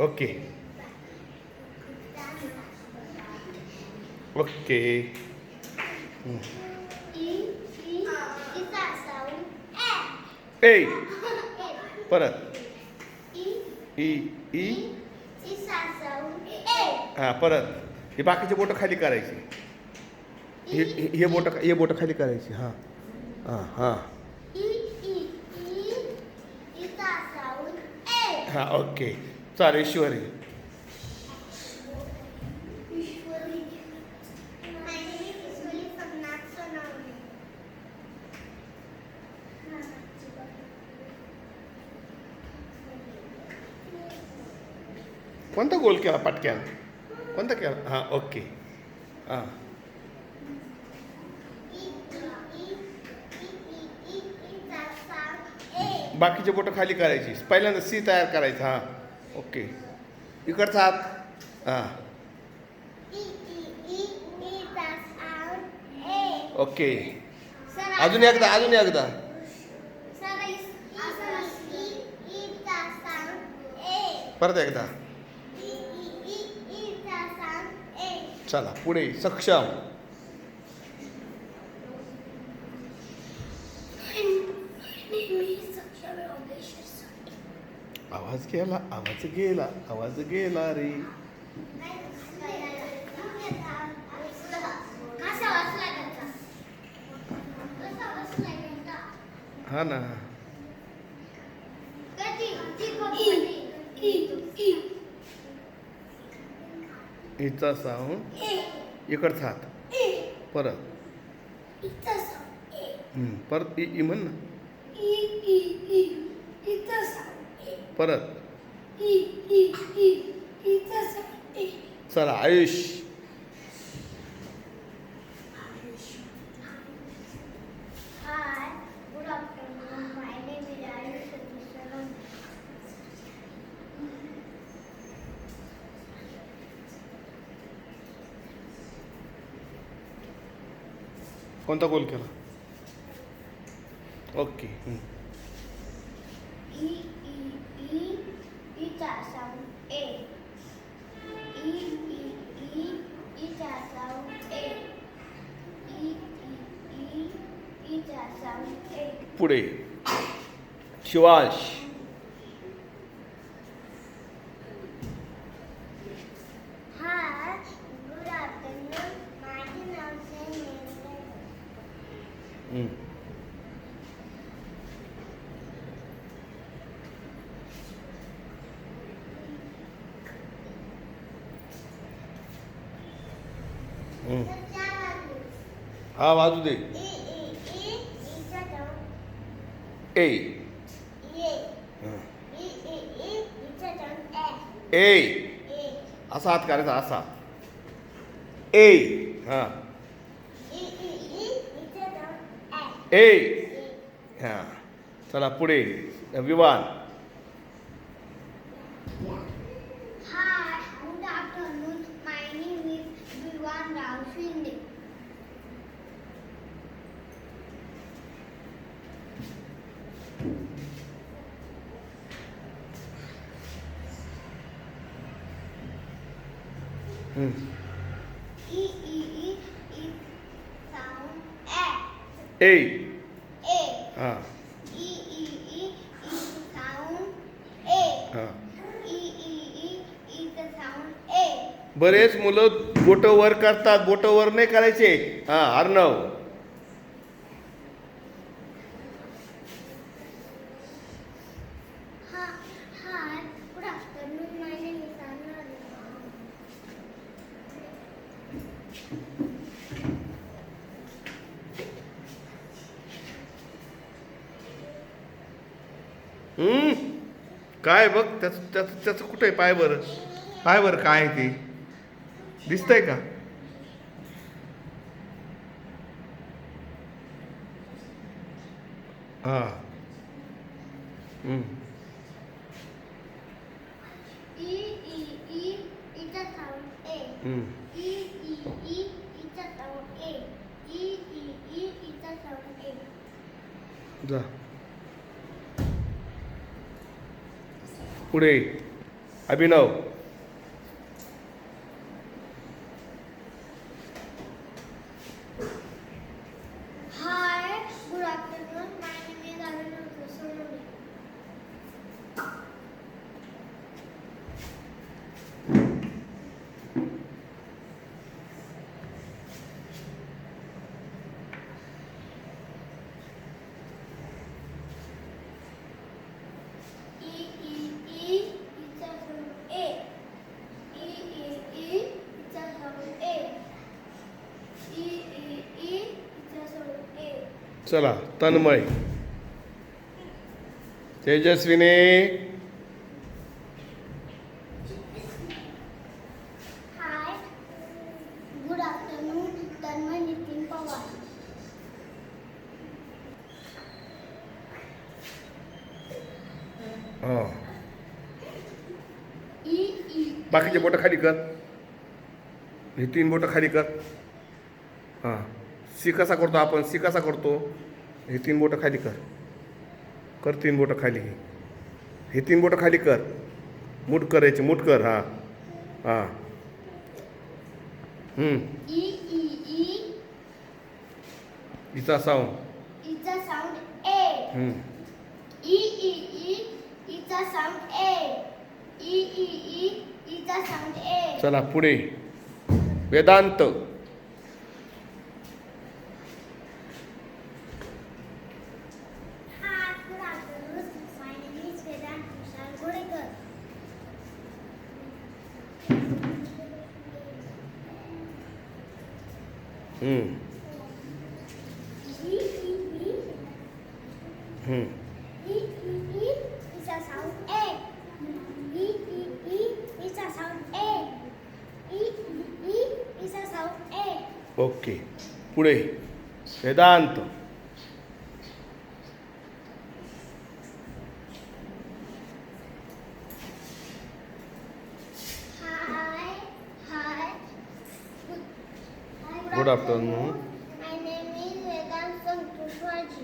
Okay okay. ए परत E E हां परत हे बाकीचे बोटं खाली करायची. हे बोटं खाली करायची. हां हां हां हां ओके. चालेल ईश्वरी. कोणता गोल केला पटक्यान? कोणता केला? हां ओके. हां बाकीचे बोटं खाली करायची. पहिल्यांदा सी तयार करायचं. हां ओके. इकडचा हात. हां ओके. अजून एकदा अजून एकदा. परत एकदा. चला पुढे. सक्षम. आवाज गेला आवाज गेला आवाज गेला रे. हा ना. हिचा साऊंड इकडचा हात. परत परत ई म्हण ना. परत चला आयुष. कोणता गोल केला? ओके. पुढे शिवांश. हा वाजू दे. ए ए असा हात करायचा असा. ए हां ए हां. चला पुढे विवान. ए हां हां. बरेच मुलं बोटं वर करतात. बोटं वर नाही करायचे. हां अर्णव. काय बघ त्याचं त्याचं त्याचं कुठं आहे? पाय बरं. पाय बरं काय आहे ते दिसतंय का? हां जा पुढे अभिनव. Hi, good afternoon. My name is Arun Solomon. E E E it's a sound A. E E E it's a sound A. E E E it's a sound A. चला Tanmay. Tejaswini. Hi, good afternoon. Tanmay Nitin Pawar. हां. E E बाकीचे बोटं खाली कर. हे 3 बोटं खाली कर. हां. सी कसा करतो आपण? सी कसा करतो? हे 3 बोटं खाली कर. कर 3 बोटं खाली. हे 3 बोटं खाली कर. मूठ करायची, मूठ कर. हां हां. E E E हिचा sound. it's a sound A. E E E it's a sound A. E E E it's a sound A. चला पुढे. Vedanta. Hi, good afternoon. My name is Vedant Vishal Godekar. E E E E E E is a sound A. E E E is a sound A. E E E is a sound A. Okay. पुढे. Vedanta. Hi, hi. Good afternoon. My name is Vedant Santoshwaji.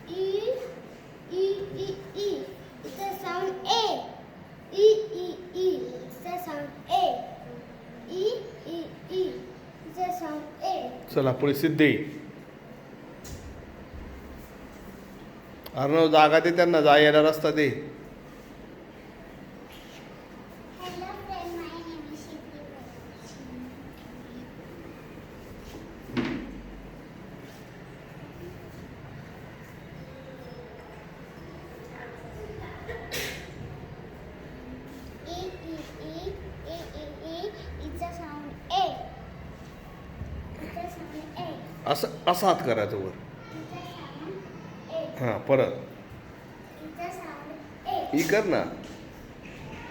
E E E E. It's a sound A. E E E. It's a sound A. E E E. It's a sound A. चला पुढे सिद्धी. अर्णव जागा दे त्यांना, जायला रस्ता दे. Hello friend, my name is Siddhi. E E E E E E. It's a sound A. It's a sound A. असं असा हात करायचं वर. It's a sound A. हां परत. It's a sound A. E कर ना.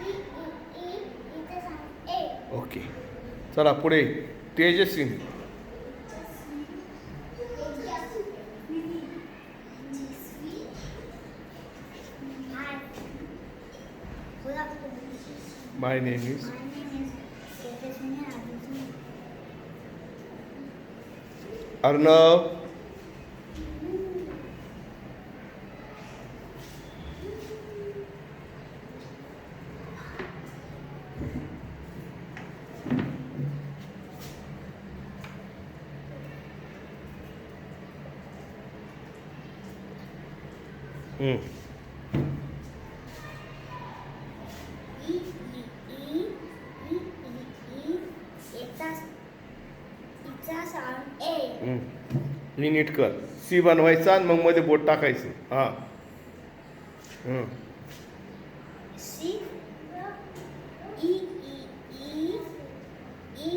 E E E. It's a sound A. Okay. चला पुढे. Tejaswini. Hi. Good afternoon. My name is. My name is Tejaswini Rajesh. Arnav. E E E E E. It's a sound A. ही नीट कर. C बनवायचा आणि मग मध्ये बोट टाकायचं. हां. C E E E E E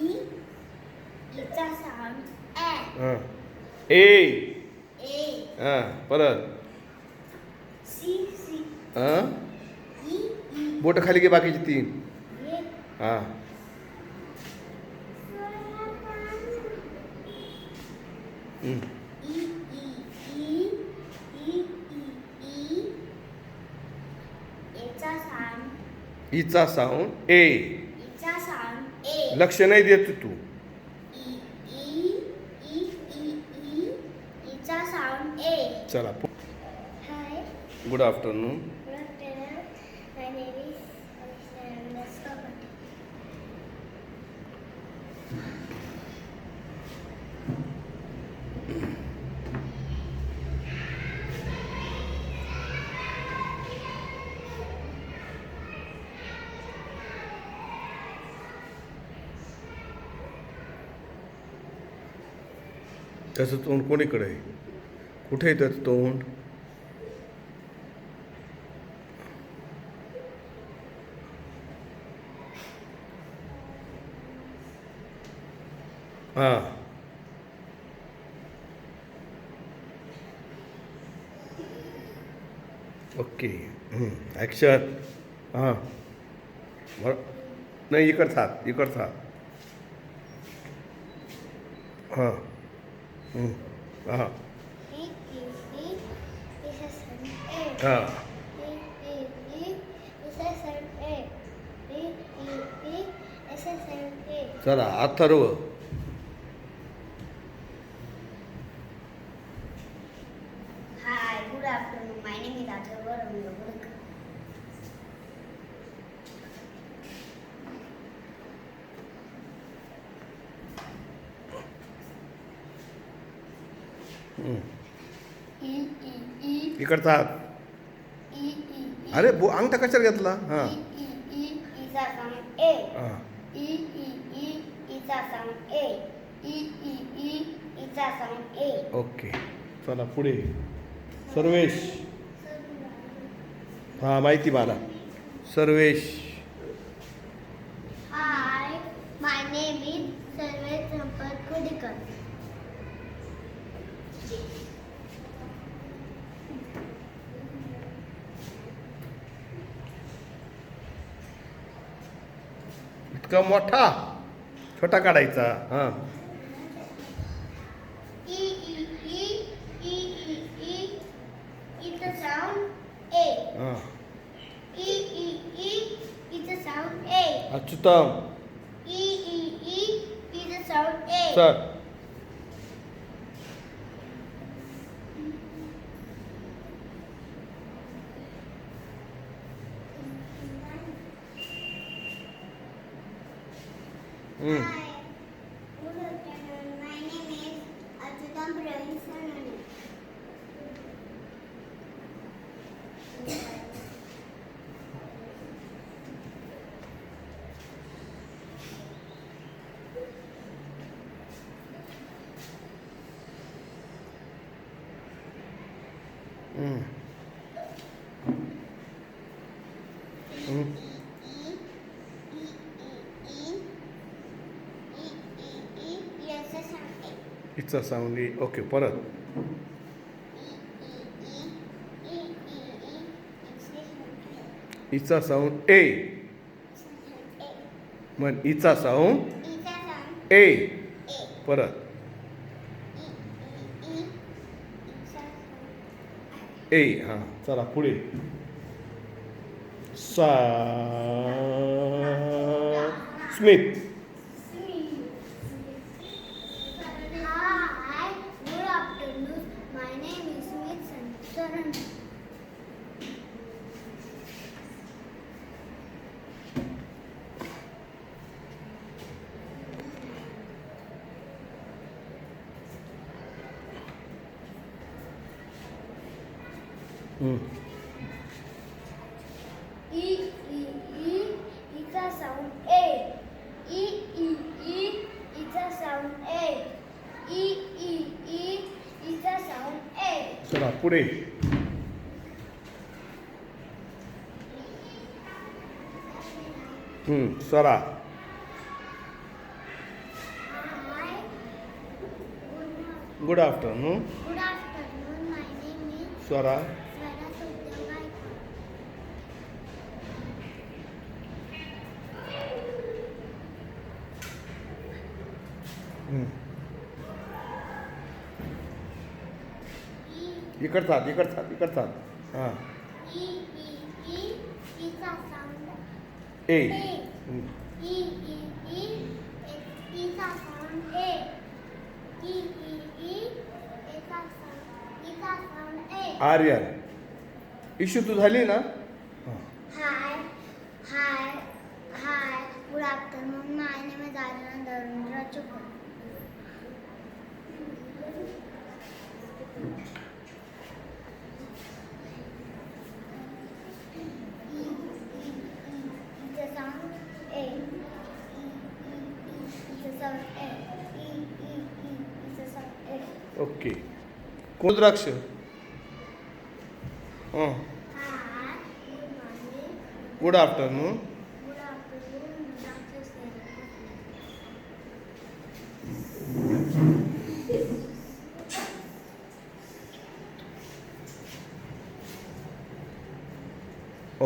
E. It's a sound A. हां. ए. A. हां परत. C C हां. E E बोट खाली घे बाकीची 3. A. हां. E E E E E E. It's a sound. ईचा sound A. It's a sound A. लक्ष नाही देत तू. E E E E E ईचा साऊंड ए. चला hi. Good afternoon. Good afternoon. My name is Alexandra. त्याचं तोंड कोणीकडे आहे? कुठे आहे त्याचं तोंड? हां. ओके. ॲक्शन. हां. नाही, इकडचा हात, इकडचा हात. हां. हां. E E E is a sound A. हां. E E E is a sound A. E E E is a sound A. चला Atharva. Hi, good afternoon. My name is Atharva Ramyavarka. E E E इकडचा हात. E E E. अरे अंगठा कशाला घेतला? हां. E E E is a sound A. हां. E E E is a sound A. E E E is a sound A. Okay. चला पुढे. सर्वेश. हां, माहिती मला. Sarvesh. Hi, my name is Sarvesh Sampat Kudikar. इतका मोठा छोटा काढायचा. हां. E E E E E E is the sound A. हां. E E E is the sound A. Achyutam. E E E is the sound A. Sir. Hi, good afternoon. My name is Achutam Praveen Sanani. Yes, a sound A. इथचा sound A. Okay, परत. इचा sound A. म्हण इचा sound A. परत. A. हां. चला पुढे. Smith. Hi, good afternoon. My name is Smith Saran. E E E is a sound A. E E E is a sound A. E E E is a sound A. चला पुढे. सरा. Hi, good afternoon. good afternoon. My name is Swara. Swara Sudyavai. इकडचा हात, इकडचा हात, इकडचा हात. हां. E E E is a sound A. A. E E E Aryan. Ishu तू झाली ना? हां. Hi, hi, hi. Good afternoon. My name is Arjuna Dharendra Chukwu. It's a sound A. It's a sound A. It's a sound A. Okay. कोण द्राक्ष? हां. Hi. Good morning. Good afternoon. Good afternoon. Dr. Sarah.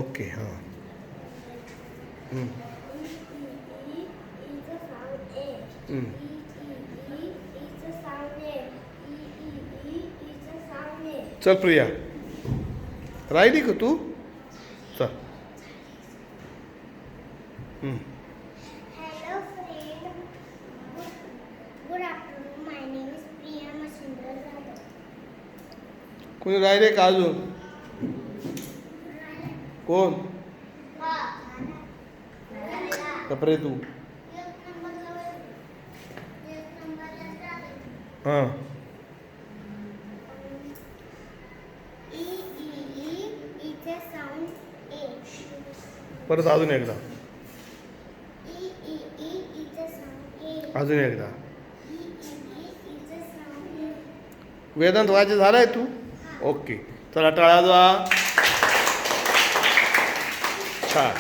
Okay. हां. हं. Is a sound A. हं. Is a sound A. Is a sound A. चल प्रिया, राहिली का तू? चल. हं. Hello friend. Good afternoon. My name is Priya Masindra Jadhav. कोणी राहिले का अजून? कोण? कपरे तू. हां. Is a sound A. परत अजून एकदा. Is a sound A. अजून एकदा. Is a sound A. Vedanta वाचे झालाय तू? ओके. चला टाळ्या वाजवा. छान.